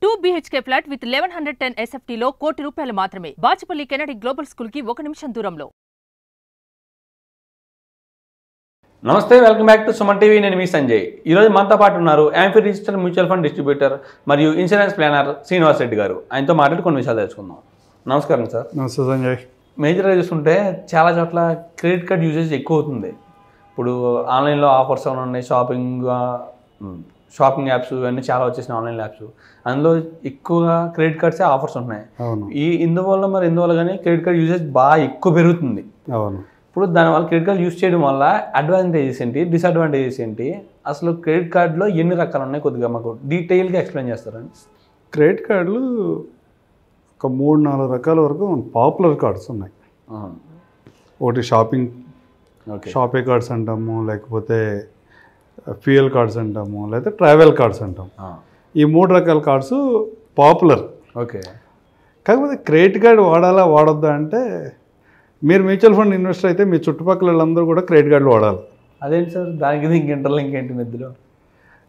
2 BHK flat with 1110 SFT లో ₹1 కోటి మాత్రమే. బాచుపల్లి కెనడి గ్లోబల్ స్కూల్ కి 1 నిమిషం దూరంలో. నమస్తే, welcome back to Suman TV. నేను మీ సంజయ్. ఈరోజు మనతో పాటు ఉన్నారు amphi register mutual fund distributor మరియు ఇన్సూరెన్స్ ప్లానర్ శ్రీనివాస్ రెడ్డి గారు. ఆయనతో మాట్లాడి కొన్ని విషయాలు తెలుసుకుందాం. నమస్కారం సార్. నమస్తే సంజయ్. మేజర్గా చూస్తుంటే చాలా చోట్ల క్రెడిట్ కార్డ్ యూసేజ్ ఎక్కువ అవుతుంది. ఇప్పుడు ఆన్లైన్లో ఆఫర్స్ ఏమైనా ఉన్నాయి, షాపింగ్ యాప్స్ ఇవన్నీ చాలా వచ్చేసినాయి, ఆన్లైన్ యాప్స్. అందులో ఎక్కువగా క్రెడిట్ కార్డ్సే ఆఫర్స్ ఉన్నాయి. అవును. ఇందువల్ల కానీ క్రెడిట్ కార్డ్ యూసేజ్ బాగా ఎక్కువ పెరుగుతుంది. అవును. ఇప్పుడు దానివల్ల క్రెడిట్ కార్డ్ యూజ్ చేయడం వల్ల అడ్వాంటేజెస్ ఏంటి, డిసడ్వాంటేజెస్ ఏంటి, అసలు క్రెడిట్ కార్డులో ఎన్ని రకాలు ఉన్నాయి, కొద్దిగా మాకు డీటెయిల్గా ఎక్స్ప్లెయిన్ చేస్తారండి. క్రెడిట్ కార్డులు ఒక 3-4 రకాల వరకు పాపులర్ కార్డ్స్ ఉన్నాయి. ఒకటి షాపింగ్ కార్డ్స్ అంటాము, లేకపోతే ఫ్యూయల్ కార్డ్స్ అంటాము, లేకపోతే ట్రావెల్ కార్డ్స్ అంటాము. ఈ 3 రకాల కార్డ్స్ పాపులర్. ఓకే. కాకపోతే క్రెడిట్ కార్డు వాడాలా వాడొద్దా అంటే, మీరు మ్యూచువల్ ఫండ్ ఇన్వెస్టర్ అయితే మీ చుట్టుపక్కల వాళ్ళందరూ కూడా క్రెడిట్ కార్డులు వాడాలి. అదేంటి సార్, దానికి ఇంకేంటి మధ్యలో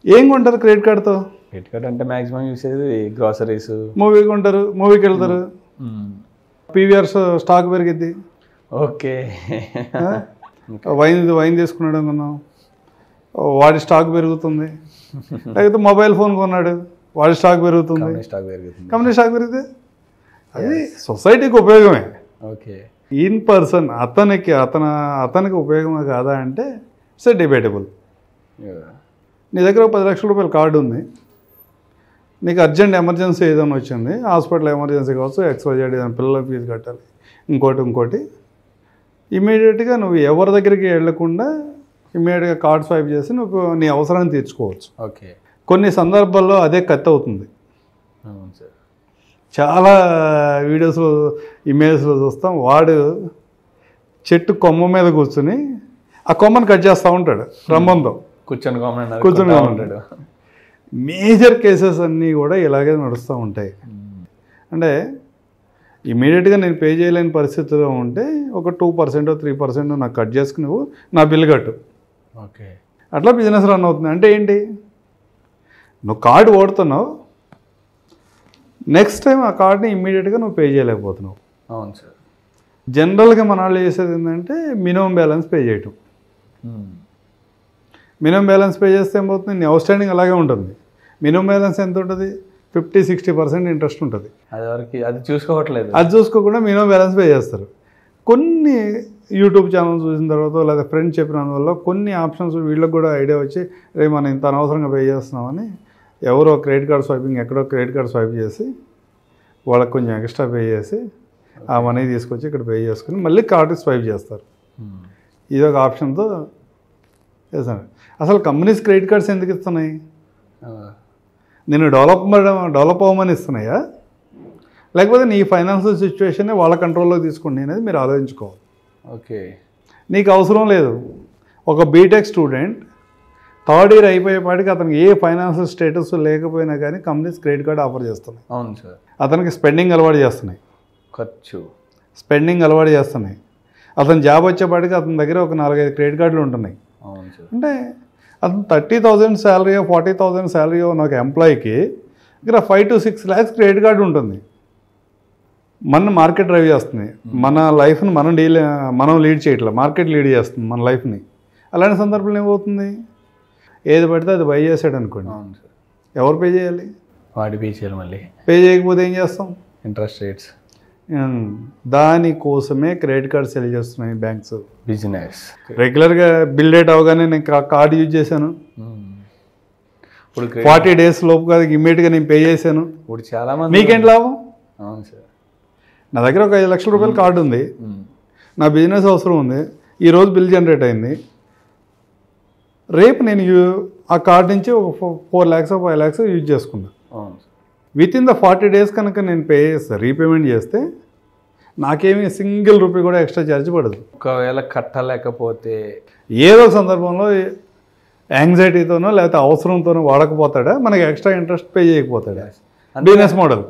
ఏం కొంటారు క్రెడిట్ కార్డుతో? క్రెడిట్ కార్డ్ అంటే మ్యాక్సిమం యూస్ అయ్యేది గ్రాసరీస్. మూవీ కొంటారు, మూవీకి వెళ్తారు, పీవీఆర్ స్టాక్ పెరిగిద్ది. ఓకే. వైన్ తీసుకున్నాడు అనుకుందాం, వాడి స్టాక్ పెరుగుతుంది. లేకపోతే మొబైల్ ఫోన్ కొన్నాడు, వాడి స్టాక్ పెరుగుతుంది. కంపెనీ స్టాక్ పెరిగితే అది సొసైటీకి ఉపయోగమే. ఓకే. ఇన్ పర్సన్ అతనికి ఉపయోగమే కాదా అంటే ఇట్స్ డిబేటబుల్. నీ దగ్గర ఒక 10 లక్షల రూపాయల కార్డు ఉంది, నీకు అర్జెంట్ ఎమర్జెన్సీ ఏదైనా వచ్చింది, హాస్పిటల్ ఎమర్జెన్సీ కావచ్చు, XYZ ఏదైనా పిల్లల ఫీజు కట్టాలి, ఇంకోటి ఇమీడియట్గా నువ్వు ఎవరి దగ్గరికి వెళ్లకుండా ఇమీడియట్గా కార్డ్ స్వైప్ చేసి నువ్వు నీ అవసరాన్ని తీర్చుకోవచ్చు. ఓకే. కొన్ని సందర్భాల్లో అదే కట్ అవుతుంది. అవును సార్. చాలా వీడియోస్లో ఇమేజ్లో చూస్తాం, వాడు చెట్టు కొమ్మ మీద కూర్చుని ఆ కొమ్మను కట్ చేస్తూ ఉంటాడు రంబంతో కూర్చొని ఉంటాడు. మేజర్ కేసెస్ అన్నీ కూడా ఇలాగే నడుస్తూ ఉంటాయి. అంటే ఇమీడియట్గా నేను పే చేయలేని పరిస్థితిలో ఉంటే ఒక 2% 3% నాకు కట్ చేసుకుని నువ్వు నా బిల్లు కట్టు. ఓకే. అట్లా బిజినెస్ రన్ అవుతుంది. అంటే ఏంటి, నువ్వు కార్డు వాడుతున్నావు, నెక్స్ట్ టైం ఆ కార్డుని ఇమ్మీడియట్గా నువ్వు పే చేయలేకపోతున్నావు. అవును సార్. జనరల్గా మన వాళ్ళు చేసేది ఏంటంటే మినిమం బ్యాలెన్స్ పే చేయటం. మినిమం బ్యాలెన్స్ పే చేస్తే ఏమవుతుంది, నీ అవుట్ స్టాండింగ్ అలాగే ఉంటుంది. మినిమం బ్యాలెన్స్ ఎంత ఉంటుంది, 50-60% ఇంట్రెస్ట్ ఉంటుంది. అది చూసుకోవట్లేదు. అది చూసుకోకుండా మినిమం బ్యాలెన్స్ పే చేస్తారు. కొన్ని యూట్యూబ్ ఛానల్ చూసిన తర్వాత లేదా ఫ్రెండ్స్ చెప్పినందువల్ల కొన్ని ఆప్షన్స్ వీళ్ళకి కూడా ఐడియా వచ్చి రే మనం ఇంత అనవసరంగా పే చేస్తున్నామని ఎవరో క్రెడిట్ కార్డ్ స్వైపింగ్ ఎక్కడో క్రెడిట్ కార్డ్ స్వైప్ చేసి వాళ్ళకి కొంచెం ఎక్స్ట్రా పే చేసి ఆ మనీ తీసుకొచ్చి ఇక్కడ పే చేసుకుని మళ్ళీ కార్డు స్వైప్ చేస్తారు. ఇదొక ఆప్షన్తో చేస్తాను. అసలు కంపెనీస్ క్రెడిట్ కార్డ్స్ ఎందుకు ఇస్తున్నాయి? నేను డెవలప్ అవ్వమని ఇస్తున్నాయా, లేకపోతే నీ ఫైనాన్షియల్ సిచ్యువేషన్ని వాళ్ళ కంట్రోల్లోకి తీసుకోండి అనేది మీరు ఆలోచించుకోవాలి. ఓకే. నీకు అవసరం లేదు. ఒక బీటెక్ స్టూడెంట్ 3rd ఇయర్ అయిపోయేపాటికి అతనికి ఏ ఫైనాన్షియల్ స్టేటస్ లేకపోయినా కానీ కంపెనీస్ క్రెడిట్ కార్డ్ ఆఫర్ చేస్తున్నాయి. అవును సార్. అతనికి స్పెండింగ్ అలవాటు చేస్తున్నాయి, స్పెండింగ్ అలవాటు చేస్తున్నాయి. అతను జాబ్ వచ్చేపాటికి అతని దగ్గర ఒక 4-5 క్రెడిట్ కార్డులు ఉంటున్నాయి. అవును సార్. అంటే అతను 30,000 శాలరీయో 40,000 శాలరీయో ఉన్న ఒక ఎంప్లాయీకి దగ్గర 5 to 6 lakhs క్రెడిట్ కార్డు ఉంటుంది. మన మార్కెట్ డ్రైవ్ చేస్తుంది, మన లైఫ్ని మనం లీడ్ చేయట్లేదు, మార్కెట్ లీడ్ చేస్తుంది మన లైఫ్ని. అలాంటి సందర్భంలో ఏమవుతుంది, ఏది పడితే అది బై చేసాడు అనుకోండి, ఎవరు పే చేయాలి? వాడి పే చేయాలి. మళ్ళీ పే చేయకపోతే ఏం చేస్తాం? Interest rates. దానికోసమే క్రెడిట్ కార్డ్ సెల్ చేస్తున్నాయి బ్యాంక్స్. బిజినెస్ రెగ్యులర్గా బిల్ డేట్ అవగానే నేను కార్డు యూజ్ చేశాను, ఇప్పుడు 40 days లోపు కాదు ఇమ్మీడియట్గా నేను పే చేశాను, ఇప్పుడు చాలా మంది. మీకేంటి లాభం? అవును సార్. నా దగ్గర ఒక 5 లక్షల రూపాయల కార్డు ఉంది, నా బిజినెస్ అవసరం ఉంది, ఈరోజు బిల్ జనరేట్ అయింది, రేపు నేను ఆ కార్డు నుంచి ఒక 4 lakhs 5 lakhs యూజ్ చేసుకున్నాను. విత్ ఇన్ ద 40 days కనుక నేను పే చేస్తాను, రీపేమెంట్ చేస్తే నాకేమీ సింగిల్ రూపీ కూడా ఎక్స్ట్రా ఛార్జ్ పడదు. ఒకవేళ కట్టలేకపోతే ఏదో సందర్భంలో యాంగ్జైటీతోనో లేకపోతే అవసరంతోనో వాడకపోతాడా, మనకి ఎక్స్ట్రా ఇంట్రెస్ట్ పే చేయకపోతాడా, బిజినెస్ మోడల్.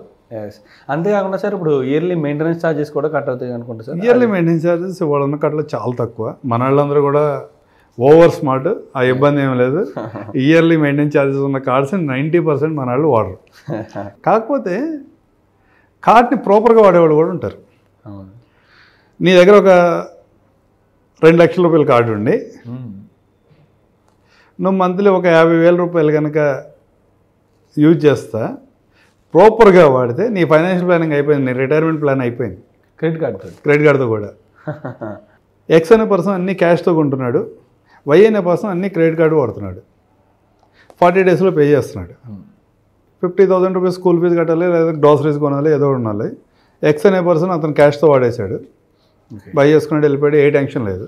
అంతేకాకుండా సార్ ఇప్పుడు ఇయర్లీ మెయింటెనెన్స్ ఛార్జెస్ కూడా కట్ అవుతాయి అనుకుంటా సార్. ఇయర్లీ మెయింటెనెన్స్ ఛార్జెస్ ఇవాళ ఉన్న కట్టలో చాలా తక్కువ. మన వాళ్ళందరూ కూడా ఓవర్ స్మార్ట్, ఆ ఇబ్బంది ఏం లేదు. ఇయర్లీ మెయింటెనెన్స్ ఛార్జెస్ ఉన్న కార్డ్స్ 90% మన వాళ్ళు వాడరు. కాకపోతే కార్డ్ని ప్రాపర్గా వాడేవాళ్ళు కూడా ఉంటారు. నీ దగ్గర ఒక 2 లక్షల రూపాయల కార్డు ఉండి నువ్వు మంత్లీ ఒక 50,000 రూపాయలు కనుక యూజ్ చేస్తా ప్రాపర్గా వాడితే నీ ఫైనాన్షియల్ ప్లానింగ్ అయిపోయింది, నీ రిటైర్మెంట్ ప్లాన్ అయిపోయింది. క్రెడిట్ కార్డుతో కూడా. ఎక్స్ అనే పర్సన్ అన్ని క్యాష్తో కొంటున్నాడు, వై అనే పర్సన్ అన్ని క్రెడిట్ కార్డు వాడుతున్నాడు. 40 డేస్లో పే చేస్తున్నాడు. 50,000 రూపీస్ స్కూల్ ఫీజు కట్టాలి, లేదా గ్రాసరీస్ కొనాలి, ఏదో ఉండాలి. ఎక్స్ అనే పర్సన్ అతను క్యాష్తో వాడేశాడు, బై చేసుకున్నాడు, వెళ్ళిపోయాడు, ఏ టెన్షన్ లేదు.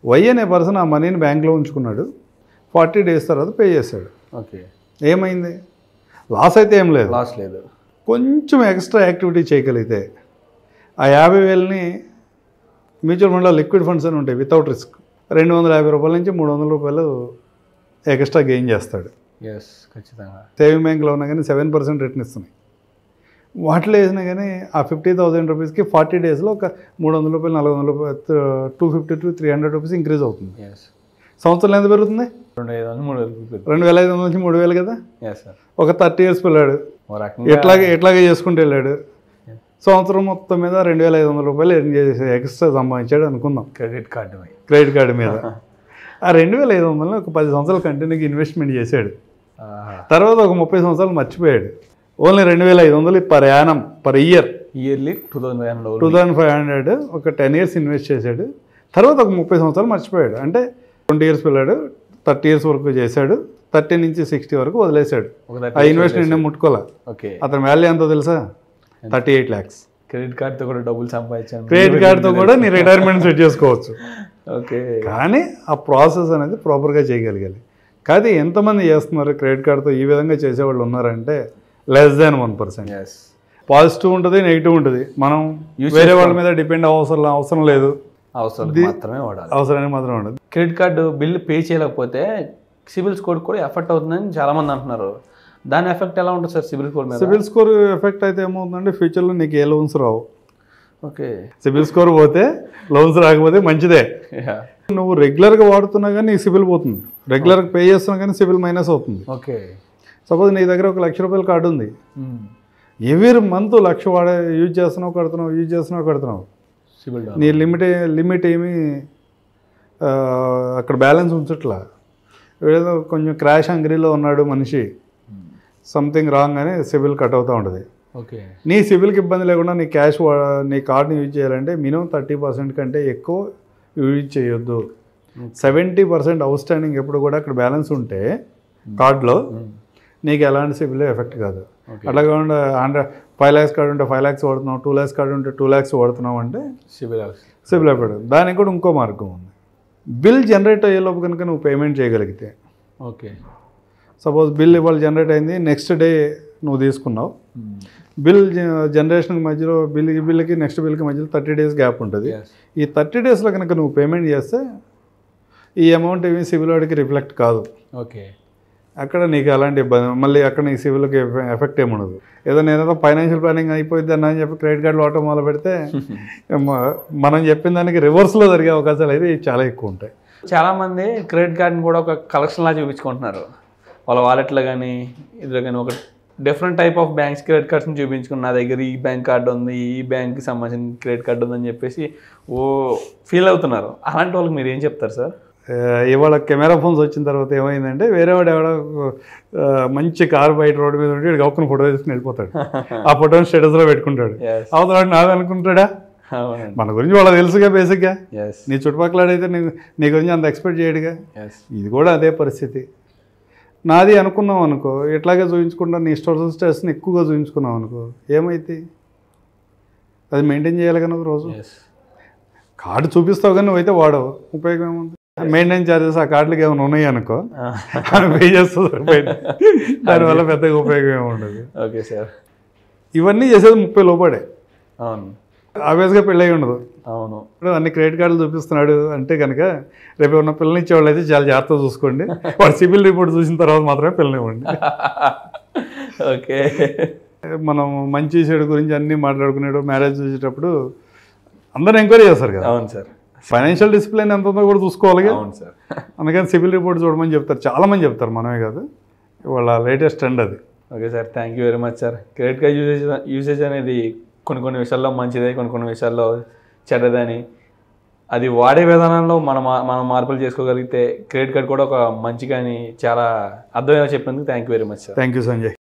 వై అనే పర్సన్ ఆ మనీని బ్యాంక్లో ఉంచుకున్నాడు, 40 డేస్ తర్వాత పే చేశాడు. ఓకే, ఏమైంది? లాస్ అయితే ఏం లేదు. లాస్ లేదు. కొంచెం ఎక్స్ట్రా యాక్టివిటీ చేయగలిగితే ఆ 50,000ని మ్యూచువల్ ఫండ్లో లిక్విడ్ ఫండ్స్ అని ఉంటాయి, వితౌట్ రిస్క్, 250 రూపాయల నుంచి 300 రూపాయలు ఎక్స్ట్రా గెయిన్ చేస్తాడు. ఖచ్చితంగా. సేవింగ్ బ్యాంక్లో ఉన్నా కానీ 7% రిటర్న్ ఇస్తున్నాయి. వాటిలో వేసినా కానీ ఆ 50,000 రూపీస్కి 40 డేస్లో ఒక 300 రూపాయలు, 400 రూపాయలు, 250 to 300 రూపీస్ ఇంక్రీజ్ అవుతుంది. సంవత్సరంలో ఎంత పెరుగుతుంది? 2,500 నుంచి 3,000 కదా. ఒక 30 years పిల్లాడు ఎట్లాగే చేసుకుంటూ వెళ్ళాడు, సంవత్సరం మొత్తం మీద 2,500 రూపాయలు ఎర్న్ చేసి ఎక్స్ట్రా సంపాదించాడు అనుకుందాం క్రెడిట్ కార్డు మీద. ఆ 2,500 ఒక 10 సంవత్సరాలు కంటిన్యూగా ఇన్వెస్ట్మెంట్ చేశాడు. తర్వాత ఒక 30 సంవత్సరాలు మర్చిపోయాడు. Only 2,500 per annum, per yearly 2,500 ఒక 10 years ఇన్వెస్ట్ చేశాడు. తర్వాత ఒక 30 సంవత్సరాలు మర్చిపోయాడు. అంటే 20 years పిల్లాడు 30 years వరకు చేశాడు, 30 నుంచి 60 వరకు వదిలేశాడు. ఆ ఇన్వెస్ట్మెంట్ ముట్టుకోలే. అతని వాల్యూ ఎంతో తెలుసా? 38 lakhs. క్రెడిట్ కార్డ్తో కూడా డబ్బులు సంపాదించాను. క్రెడిట్ కార్డ్తో కూడా నీ రిటైర్మెంట్ సెట్ చేసుకోవచ్చు. కానీ ఆ ప్రాసెస్ అనేది ప్రాపర్గా చేయగలగాలి. కానీ ఎంతమంది చేస్తున్నారు క్రెడిట్ కార్డ్తో ఈ విధంగా చేసేవాళ్ళు ఉన్నారంటే less than 1%. పాజిటివ్ ఉంటుంది, నెగిటివ్ ఉంటుంది. మనం వేరే వాళ్ళ మీద డిపెండ్ అవసరం లేదు, అవసరానికి మాత్రమే ఉండదు. క్రెడిట్ కార్డు బిల్లు పే చేయలేకపోతే సిబిల్ స్కోర్ కూడా ఎఫెక్ట్ అవుతుందని చాలామంది అంటున్నారు. దాని ఎఫెక్ట్ ఎలా ఉంటుంది సార్ సిబిల్ స్కోర్ మీద? సిబిల్ స్కోర్ ఎఫెక్ట్ అయితే ఏమవుతుందంటే ఫ్యూచర్లో నీకు ఏ లోన్స్ రావు. సిబిల్ స్కోర్ పోతే లోన్స్ రాకపోతే మంచిదే. నువ్వు రెగ్యులర్గా వాడుతున్నా కానీ నీకు సిబిల్ పోతుంది, రెగ్యులర్గా పే చేస్తున్నా కానీ సిబిల్ మైనస్ అవుతుంది. సపోజ్ నీ దగ్గర ఒక 1,00,000 రూపాయల కార్డు ఉంది, ఎవ్రీ మంత్ 1,00,000 యూజ్ చేస్తున్నావు కడుతున్నావు, నీ లిమిట్ ఏమి అక్కడ బ్యాలెన్స్ ఉంచట్లా. ఏదో కొంచెం క్రాష్ హంగ్రీలో ఉన్నాడు మనిషి, సంథింగ్ రాంగ్ అని సిబిల్ కట్ అవుతూ ఉంటుంది. నీ సిబిల్కి ఇబ్బంది లేకుండా నీ నీ కార్డుని యూజ్ చేయాలంటే మినిమం 30% కంటే ఎక్కువ యూజ్ చేయొద్దు. 70% అవుట్ స్టాండింగ్ ఎప్పుడు కూడా అక్కడ బ్యాలెన్స్ ఉంటే కార్డులో నీకు ఎలాంటి సిబిల్ ఎఫెక్ట్ కాదు. అట్లా కాకుండా 5 lakhs కార్డు ఉంటే 5 lakhs వాడుతున్నావు, 2 lakhs కార్డు ఉంటే 2 lakhs వాడుతున్నావు అంటే సిబిల్ ఎఫెక్ట్. దానికి కూడా ఇంకో మార్గం ఉంది. బిల్ జనరేట్ అయ్యేలోపు కనుక నువ్వు పేమెంట్ చేయగలిగితే, సపోజ్ బిల్ ఇవాళ జనరేట్ అయింది, నెక్స్ట్ డే నువ్వు తీసుకున్నావు, బిల్ జనరేషన్ మధ్యలో బిల్కి నెక్స్ట్ బిల్కి మధ్యలో 30 days గ్యాప్ ఉంటుంది. ఈ 30 daysలో కనుక నువ్వు పేమెంట్ చేస్తే ఈ అమౌంట్ ఏమి సిబిల్ వాడికి రిఫ్లెక్ట్ కాదు. అక్కడ నీకు అలాంటి ఇబ్బంది, మళ్ళీ అక్కడ నీ సిబిల్కి ఎఫెక్ట్ ఏముండదు. ఏదో ఫైనాన్షియల్ ప్లానింగ్ అయిపోయింది అని చెప్పి క్రెడిట్ కార్డు వాడటం మొదలు పెడితే మనం చెప్పిన దానికి రివర్స్లో జరిగే అవకాశాలు అయితే చాలా ఎక్కువ ఉంటాయి. చాలామంది క్రెడిట్ కార్డుని కూడా ఒక కలెక్షన్లా చూపించుకుంటున్నారు. వాళ్ళ వాలెట్లో కానీ ఇదిలో కానీ ఒక different type of banks credit కార్డ్స్ని చూపించుకుని నా దగ్గర ఈ బ్యాంక్ కార్డు ఉంది, ఈ బ్యాంక్కి సంబంధించిన క్రెడిట్ కార్డు ఉందని చెప్పేసి ఫీల్ అవుతున్నారు. అలాంటి వాళ్ళకి మీరు ఏం చెప్తారు సార్? ఇవాళ కెమెరా ఫోన్స్ వచ్చిన తర్వాత ఏమైందంటే వేరే వాడు ఎవడో మంచి కారు బయట రోడ్డు మీద ఉంటే గౌకుని ఫోటో తీసుకుని వెళ్ళిపోతాడు, ఆ ఫోటోని స్టేటస్లో పెట్టుకుంటాడు. అవతల నాది అనుకుంటాడా? మన గురించి వాళ్ళకి తెలుసుగా బేసిక్గా. నీ చుట్టుపక్కల అయితే నీ గురించి అంత ఎక్స్పెక్ట్ చేయడుగా. ఇది కూడా అదే పరిస్థితి. నాది అనుకున్నావు అనుకో, ఎట్లాగే చూపించుకుంటా నీ స్టేటస్ని ఎక్కువగా చూపించుకున్నావు అనుకో, ఏమైతే అది మెయింటైన్ చేయాలి కదా రోజు. కార్డు చూపిస్తావు కానీ నువ్వైతే వాడవు, ఉపయోగం ఏముంది? మెయింటైన్ ఛార్జెస్ ఆ కార్డులకి ఏమైనా ఉన్నాయి అనుకో, పే చేస్తుంది, దానివల్ల పెద్దగా ఉపయోగం ఏమి ఉండదు. Okay sir. ఇవన్నీ చేసేది 30 లోపడే. అవును, ఆబ్వియస్గా పెళ్ళి అయి ఉండదు. అవును. ఇప్పుడు అన్ని క్రెడిట్ కార్డులు చూపిస్తున్నాడు అంటే కనుక రేపు ఉన్న పిల్లల్ని ఇచ్చేవాళ్ళు అయితే చాలా జాగ్రత్తగా చూసుకోండి. వాడు సిబిల్ రిపోర్ట్ చూసిన తర్వాత మాత్రమే పిల్లనివ్వండి. ఓకే. మనం మంచి చెడు గురించి అన్నీ మాట్లాడుకునేటప్పుడు మ్యారేజ్ చూసేటప్పుడు అందరూ ఎంక్వైరీ చేస్తారు కదా. అవును సార్. ఫైనాన్షియల్ డిసిప్లిన్ ఎంత ఉందో కూడా చూసుకోవాలి. అవును సార్. అందుకని సిబిల్ రిపోర్ట్ చూడమని చెప్తారు, చాలామంది చెప్తారు, మనమే కాదు. ఇవాళ లేటెస్ట్ ట్రెండ్ అది. Okay sir, thank you very much sir. Credit card usage అనేది కొన్ని విషయాల్లో మంచిదే, కొన్ని విషయాల్లో చెడ్డదని, అది వాడే విధానంలో మనం మార్పులు చేసుకోగలిగితే క్రెడిట్ కార్డ్ కూడా ఒక మంచి కానీ చాలా అర్థమయ్యేలా చెప్పినందుకు thank you very much sir. Thank you Sanjay.